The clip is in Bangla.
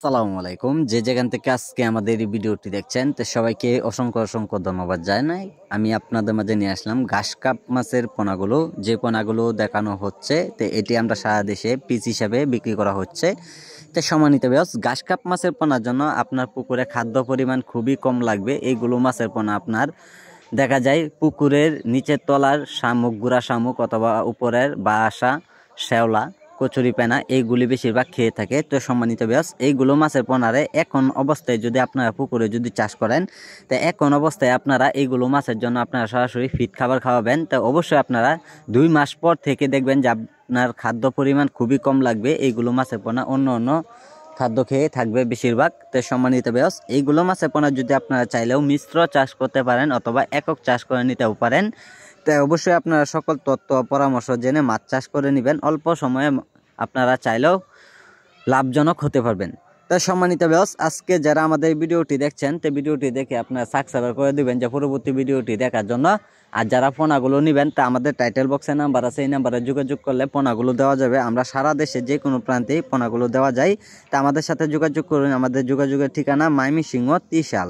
আসসালামু আলাইকুম। যে যেখান থেকে আজকে আমাদের এই ভিডিওটি দেখছেন তো সবাইকে অসংখ্য অসংখ্য ধন্যবাদ জানাই। আমি আপনাদের মাঝে নিয়ে আসলাম ঘাস কাপ মাছের পোনাগুলো, যে পোনাগুলো দেখানো হচ্ছে তো এটি আমরা সারা দেশে পিস হিসাবে বিক্রি করা হচ্ছে। তো সম্মানিত ভিউয়ার্স, ঘাস কাপ মাছের পোনার জন্য আপনার পুকুরে খাদ্য পরিমাণ খুবই কম লাগবে। এইগুলো মাছের পোনা আপনার দেখা যায় পুকুরের নিচের তলার শামুক, গুড়া শামুক অথবা উপরের বাসা, শ্যাওলা, কচুরিপানা এইগুলি বেশিরভাগ খেয়ে থাকে। তো সম্মানিত ভিউয়ার্স, এইগুলো মাছের পোনারে এখন অবস্থায় যদি আপনারা পুকুরে যদি চাষ করেন তো এখন অবস্থায় আপনারা এইগুলো মাছের জন্য আপনারা সরাসরি ফিড খাবার খাওয়াবেন। তো অবশ্যই আপনারা 2 মাস পর থেকে দেখবেন যে আপনার খাদ্য পরিমাণ খুবই কম লাগবে। এইগুলো মাছের পোনা অন্য অন্য খাদ্য খেয়ে থাকবে বেশিরভাগ। তো সম্মানিত ভিউয়ার্স, এইগুলো মাছের পোনা যদি আপনারা চাইলেও মিশ্র চাষ করতে পারেন অথবা একক চাষ করে নিতেও পারেন। তাই অবশ্যই আপনারা সকল তথ্য পরামর্শ জেনে মাছ চাষ করে নেবেন। অল্প সময়ে আপনারা চাইলেও লাভজনক হতে পারবেন। তাই সম্মানিত ভিউয়ার্স, আজকে যারা আমাদের ভিডিওটি দেখছেন তো ভিডিওটি দেখে আপনারা সাবস্ক্রাইব করে দিবেন যে পরবর্তী ভিডিওটি দেখার জন্য। আর যারা পোনাগুলো নেবেন তা আমাদের টাইটেল বক্সে নাম্বার আছে, এই নাম্বারে যোগাযোগ করলে পোনাগুলো দেওয়া যাবে। আমরা সারা দেশে যে কোনো প্রান্তেই পোনাগুলো দেওয়া যায়। তা আমাদের সাথে যোগাযোগ করুন। আমাদের যোগাযোগের ঠিকানা ময়মনসিংহ, ত্রিশাল।